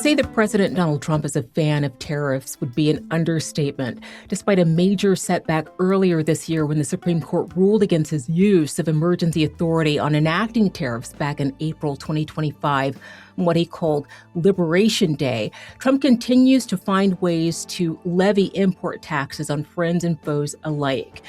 say that President Donald Trump is a fan of tariffs would be an understatement, despite a major setback earlier this year when the Supreme Court ruled against his use of emergency authority on enacting tariffs back in April 2025, on what he called Liberation Day. Trump continues to find ways to levy import taxes on friends and foes alike.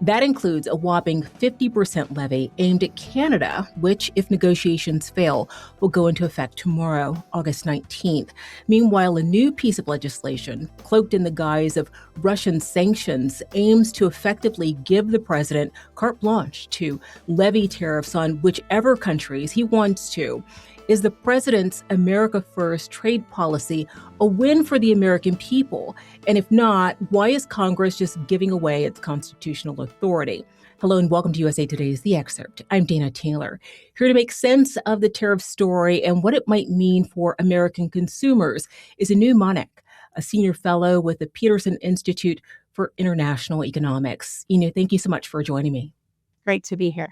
That includes a whopping 50% levy aimed at Canada, which, if negotiations fail, will go into effect tomorrow, August 19th. Meanwhile, a new piece of legislation, cloaked in the guise of Russian sanctions, aims to effectively give the president carte blanche to levy tariffs on whichever countries he wants to. Is the president's America First trade policy a win for the American people? And if not, why is Congress just giving away its constitutional authority? Hello and welcome to USA Today's The Excerpt. I'm Dana Taylor, here to make sense of the tariff story and what it might mean for American consumers is Inu Manak, a senior fellow with the Peterson Institute for International Economics. Inu, thank you so much for joining me. Great to be here.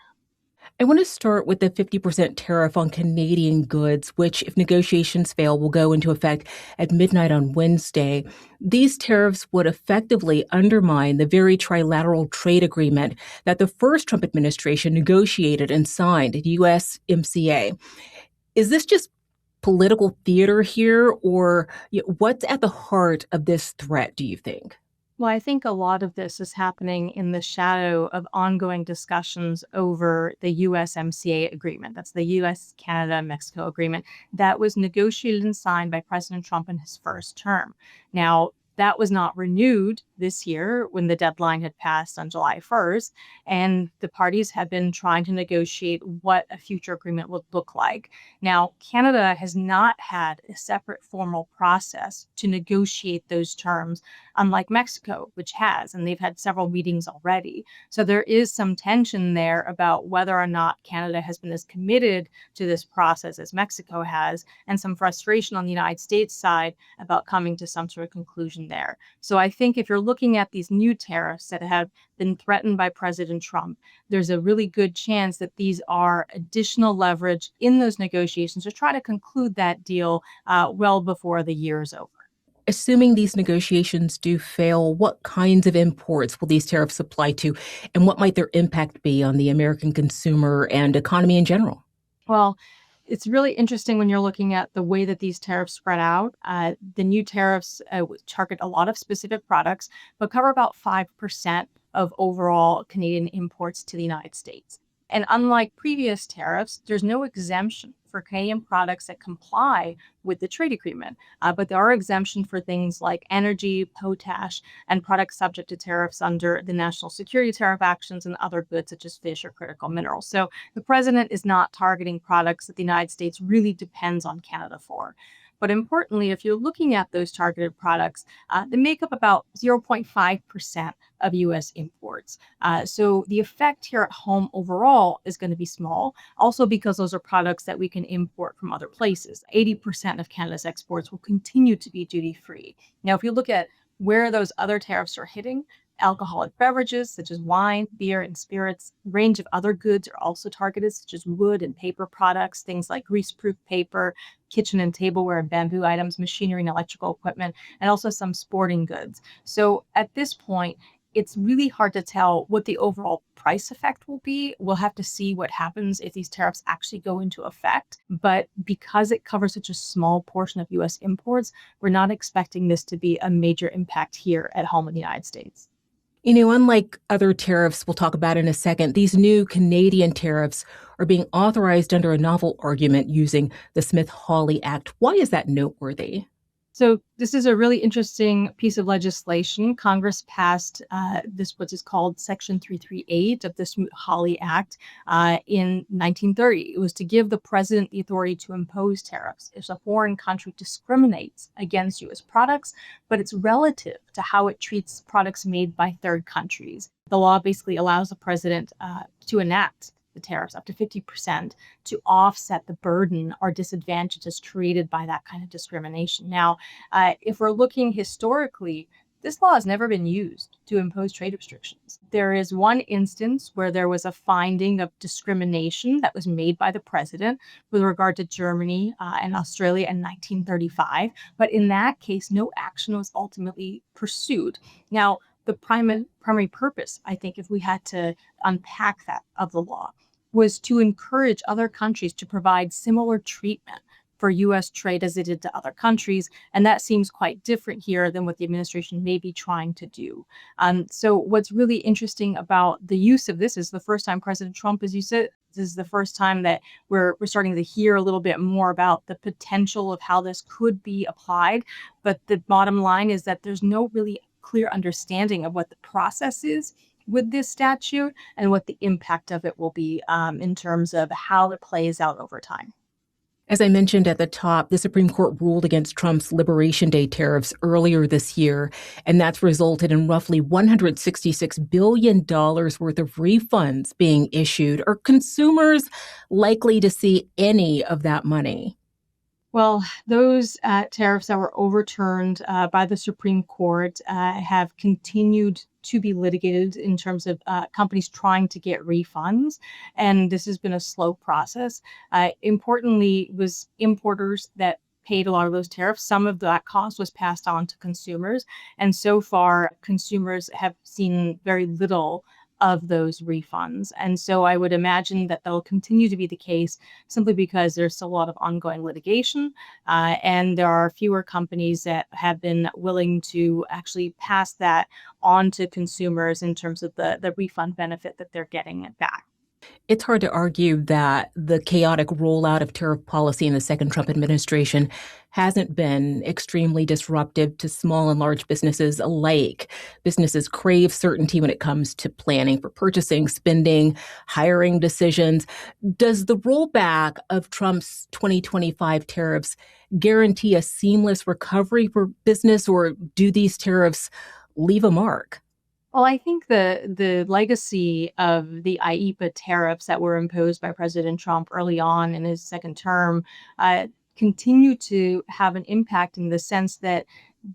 I want to start with the 50% tariff on Canadian goods, which, if negotiations fail, will go into effect at midnight on Wednesday. These tariffs would effectively undermine the very trilateral trade agreement that the first Trump administration negotiated and signed at USMCA. Is this just political theater here, or what's at the heart of this threat, do you think? Well, I think a lot of this is happening in the shadow of ongoing discussions over the USMCA agreement. That's the US-Canada-Mexico agreement that was negotiated and signed by President Trump in his first term. Now, that was not renewed this year when the deadline had passed on July 1st, and the parties had been trying to negotiate what a future agreement would look like. Now, Canada has not had a separate formal process to negotiate those terms, unlike Mexico, which has, and they've had several meetings already. So there is some tension there about whether or not Canada has been as committed to this process as Mexico has, and some frustration on the United States side about coming to some sort of conclusion there. So I think if you're looking at these new tariffs that have been threatened by President Trump, there's a really good chance that these are additional leverage in those negotiations to try to conclude that deal well before the year is over. Assuming these negotiations do fail, what kinds of imports will these tariffs apply to, and what might their impact be on the American consumer and economy in general? Well, it's really interesting when you're looking at the way that these tariffs spread out. The new tariffs target a lot of specific products, but cover about 5% of overall Canadian imports to the United States. And unlike previous tariffs, there's no exemption for Canadian products that comply with the trade agreement. But there are exemptions for things like energy, potash, and products subject to tariffs under the national security tariff actions and other goods such as fish or critical minerals. So the president is not targeting products that the United States really depends on Canada for. But importantly, if you're looking at those targeted products, they make up about 0.5% of U.S. imports. So the effect here at home overall is going to be small, also because those are products that we can import from other places. 80% of Canada's exports will continue to be duty-free. Now, if you look at where those other tariffs are hitting, alcoholic beverages such as wine, beer, and spirits. A range of other goods are also targeted, such as wood and paper products, things like greaseproof paper, kitchen and tableware and bamboo items, machinery and electrical equipment, and also some sporting goods. So at this point, it's really hard to tell what the overall price effect will be. We'll have to see what happens if these tariffs actually go into effect. But because it covers such a small portion of U.S. imports, we're not expecting this to be a major impact here at home in the United States. Unlike other tariffs we'll talk about in a second, these new Canadian tariffs are being authorized under a novel argument using the Smith-Hawley Act. Why is that noteworthy? So this is a really interesting piece of legislation. Congress passed what is called Section 338 of the Smith-Hawley Act in 1930. It was to give the president the authority to impose tariffs if a foreign country discriminates against U.S. products, but it's relative to how it treats products made by third countries. The law basically allows the president to enact the tariffs up to 50% to offset the burden or disadvantages created by that kind of discrimination. Now, if we're looking historically, This law has never been used to impose trade restrictions. There is one instance where there was a finding of discrimination that was made by the president with regard to Germany and Australia in 1935. But in that case, no action was ultimately pursued. Now, the primary purpose, I think, if we had to unpack that of the law, was to encourage other countries to provide similar treatment for U.S. trade as it did to other countries. And that seems quite different here than what the administration may be trying to do. So what's really interesting about the use of this is the first time President Trump, as you said, this is the first time that we're starting to hear a little bit more about the potential of how this could be applied. But the bottom line is that there's no really clear understanding of what the process is with this statute and what the impact of it will be in terms of how it plays out over time. As I mentioned at the top, the Supreme Court ruled against Trump's Liberation Day tariffs earlier this year, and that's resulted in roughly $166 billion worth of refunds being issued. Are consumers likely to see any of that money? Well, those tariffs that were overturned by the Supreme Court have continued to be litigated in terms of companies trying to get refunds. And this has been a slow process. Importantly, it was importers that paid a lot of those tariffs. Some of that cost was passed on to consumers. And so far, consumers have seen very little of those refunds. And so I would imagine that that'll continue to be the case simply because there's still a lot of ongoing litigation. And there are fewer companies that have been willing to actually pass that on to consumers in terms of the refund benefit that they're getting back. It's hard to argue that the chaotic rollout of tariff policy in the second Trump administration hasn't been extremely disruptive to small and large businesses alike. Businesses crave certainty when it comes to planning for purchasing, spending, hiring decisions. Does the rollback of Trump's 2025 tariffs guarantee a seamless recovery for business, or do these tariffs leave a mark? Well, I think the legacy of the IEEPA tariffs that were imposed by President Trump early on in his second term continue to have an impact in the sense that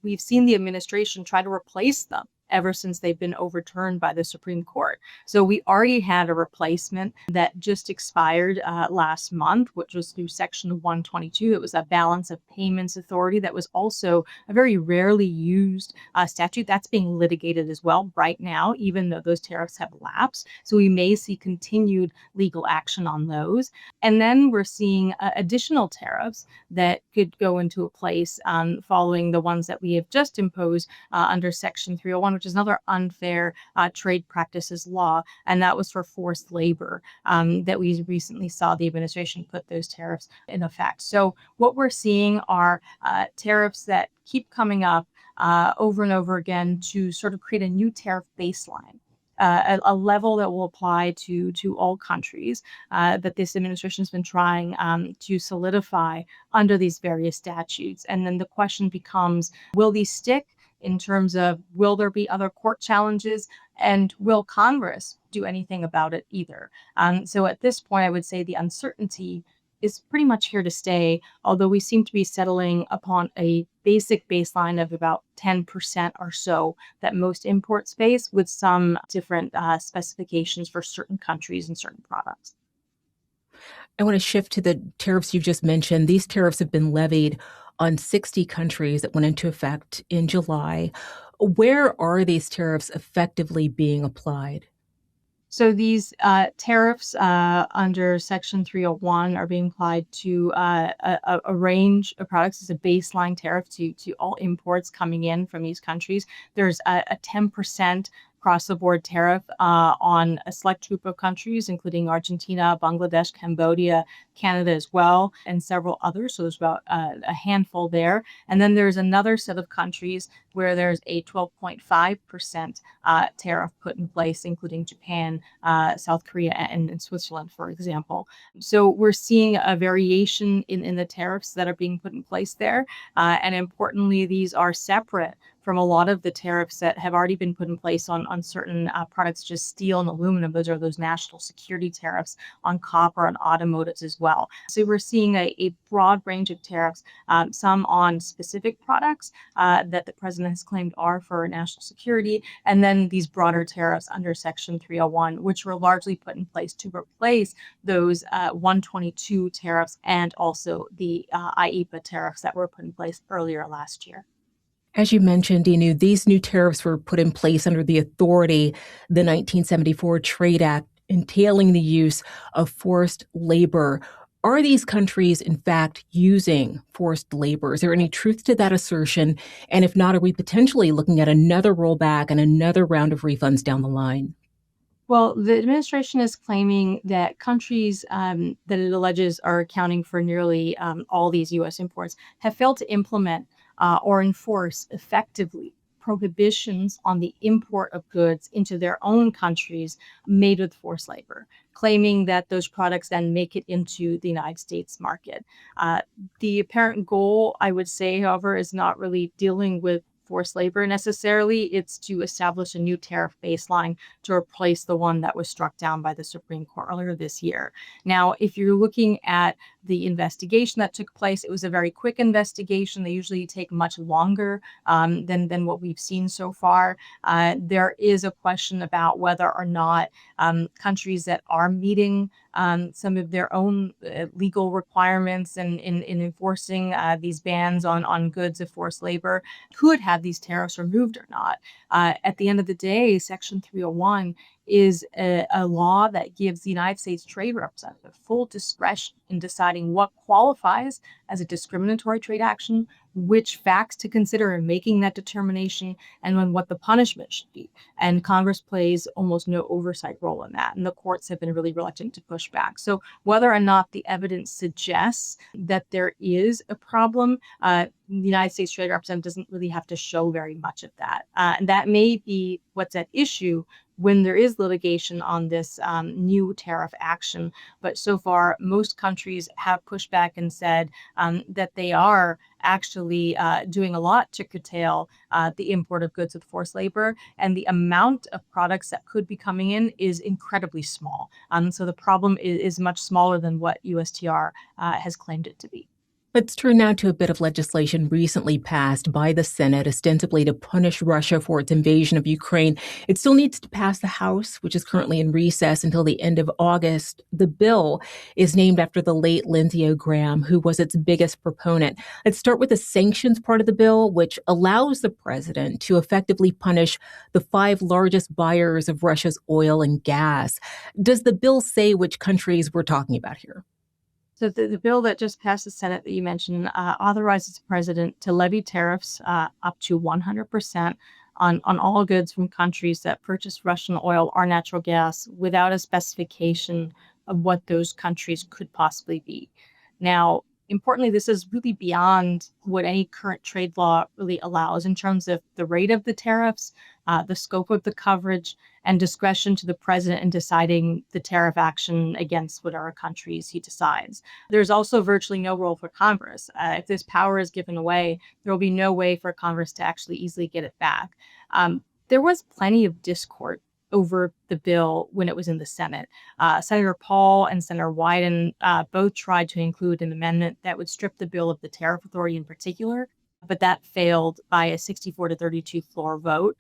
we've seen the administration try to replace them ever since they've been overturned by the Supreme Court. So we already had a replacement that just expired last month, which was through Section 122. It was a balance of payments authority that was also a very rarely used statute. That's being litigated as well right now, even though those tariffs have lapsed. So we may see continued legal action on those. And then we're seeing additional tariffs that could go into place following the ones that we have just imposed under Section 301, which is another unfair trade practices law. And that was for forced labor that we recently saw the administration put those tariffs in effect. So what we're seeing are tariffs that keep coming up over and over again to sort of create a new tariff baseline. A level that will apply to all countries that this administration has been trying to solidify under these various statutes. And then the question becomes, will these stick in terms of will there be other court challenges, and will Congress do anything about it either? So at this point, I would say the uncertainty is pretty much here to stay, although we seem to be settling upon a basic baseline of about 10% or so that most imports face, with some different specifications for certain countries and certain products. I want to shift to the tariffs you just mentioned. These tariffs have been levied on 60 countries that went into effect in July. Where are these tariffs effectively being applied? So these tariffs under Section 301 are being applied to a range of products. It's a baseline tariff to all imports coming in from these countries. There's a 10% across the board tariff on a select group of countries, including Argentina, Bangladesh, Cambodia, Canada as well, and several others. So there's about a handful there. And then there's another set of countries where there's a 12.5% tariff put in place, including Japan, South Korea, and Switzerland, for example. So we're seeing a variation in the tariffs that are being put in place there. And importantly, these are separate from a lot of the tariffs that have already been put in place on certain products, just steel and aluminum. Those are those national security tariffs on copper and automotives as well. So we're seeing a broad range of tariffs, some on specific products that the president president has claimed are for national security, and then these broader tariffs under Section 301, which were largely put in place to replace those 122 tariffs and also the IEEPA tariffs that were put in place earlier last year. As you mentioned, Inu, these new tariffs were put in place under the authority, the 1974 Trade Act, entailing the use of forced labor. Are these countries, in fact, using forced labor? Is there any truth to that assertion? And if not, are we potentially looking at another rollback and another round of refunds down the line? Well, the administration is claiming that countries that it alleges are accounting for nearly all these U.S. imports have failed to implement or enforce effectively prohibitions on the import of goods into their own countries made with forced labor, claiming that those products then make it into the United States market. Uh, the apparent goal, I would say, however, is not really dealing with forced labor necessarily. It's to establish a new tariff baseline to replace the one that was struck down by the Supreme Court earlier this year. Now, if you're looking at the investigation that took place, it was a very quick investigation. They usually take much longer than what we've seen so far. There is a question about whether or not countries that are meeting some of their own legal requirements and in enforcing these bans on goods of forced labor could have these tariffs removed or not. At the end of the day, Section 301 is a law that gives the United States Trade Representative full discretion in deciding what qualifies as a discriminatory trade action, which facts to consider in making that determination, and then what the punishment should be. And Congress plays almost no oversight role in that, and the courts have been really reluctant to push back. So whether or not the evidence suggests that there is a problem, the United States Trade Representative doesn't really have to show very much of that. And that may be what's at issue when there is litigation on this new tariff action. But so far, most countries have pushed back and said that they are actually doing a lot to curtail the import of goods with forced labor. And the amount of products that could be coming in is incredibly small. So the problem is much smaller than what USTR has claimed it to be. Let's turn now to a bit of legislation recently passed by the Senate, ostensibly to punish Russia for its invasion of Ukraine. It still needs to pass the House, which is currently in recess until the end of August. The bill is named after the late Lindsey Graham, who was its biggest proponent. Let's start with the sanctions part of the bill, which allows the president to effectively punish the 5 largest buyers of Russia's oil and gas. Does the bill say which countries we're talking about here? So the bill that just passed the Senate that you mentioned authorizes the president to levy tariffs up to 100% on all goods from countries that purchase Russian oil or natural gas without a specification of what those countries could possibly be. Now, importantly, this is really beyond what any current trade law really allows in terms of the rate of the tariffs, the scope of the coverage, and discretion to the president in deciding the tariff action against whatever countries he decides. There's also virtually no role for Congress. If this power is given away, there will be no way for Congress to actually easily get it back. There was plenty of discord over the bill when it was in the Senate. Senator Paul and Senator Wyden both tried to include an amendment that would strip the bill of the tariff authority in particular, but that failed by a 64-32 floor vote.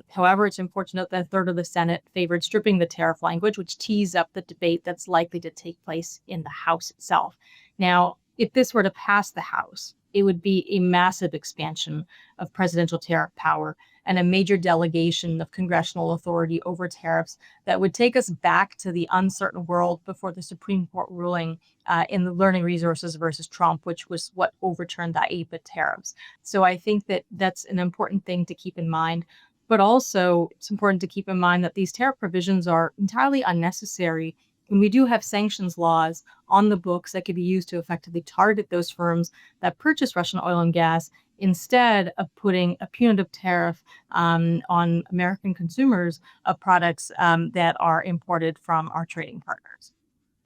However, it's important to note that a third of the Senate favored stripping the tariff language, which tees up the debate that's likely to take place in the House itself. Now, if this were to pass the House, it would be a massive expansion of presidential tariff power and a major delegation of congressional authority over tariffs that would take us back to the uncertain world before the Supreme Court ruling in the Learning Resources versus Trump, which was what overturned the IEEPA tariffs. So I think that that's an important thing to keep in mind. But also, it's important to keep in mind that these tariff provisions are entirely unnecessary. And we do have sanctions laws on the books that could be used to effectively target those firms that purchase Russian oil and gas instead of putting a punitive tariff on American consumers of products that are imported from our trading partners.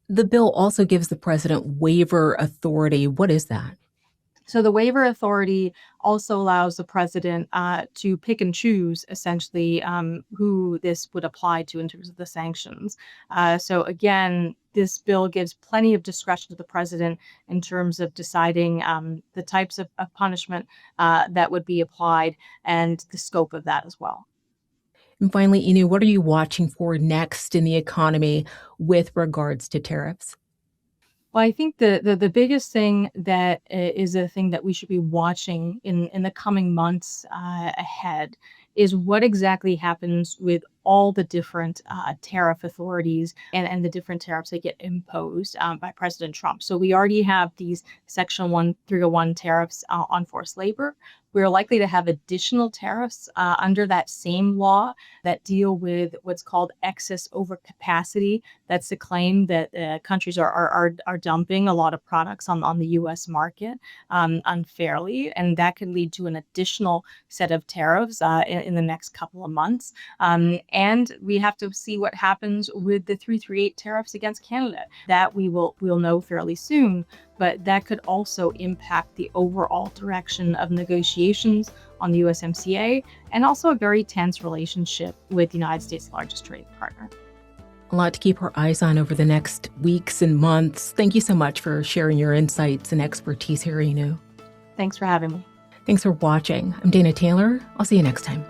The bill also gives the president waiver authority. What is that? So the waiver authority also allows the president to pick and choose essentially who this would apply to in terms of the sanctions. So again, this bill gives plenty of discretion to the president in terms of deciding the types of punishment that would be applied and the scope of that as well. And finally, Inu, what are you watching for next in the economy with regards to tariffs? Well, I think the biggest thing that is a thing that we should be watching in the coming months ahead is what exactly happens with all the different tariff authorities and the different tariffs that get imposed by President Trump. So we already have these Section 301 tariffs on forced labor. We're likely to have additional tariffs under that same law that deal with what's called excess overcapacity. That's the claim that countries are dumping a lot of products on the U.S. market unfairly, and that could lead to an additional set of tariffs in the next couple of months. And we have to see what happens with the 338 tariffs against Canada. That we'll know fairly soon, but that could also impact the overall direction of negotiations on the USMCA and also a very tense relationship with the United States' largest trading partner. A lot to keep our eyes on over the next weeks and months. Thank you so much for sharing your insights and expertise here, Inu. Thanks for having me. Thanks for watching. I'm Dana Taylor. I'll see you next time.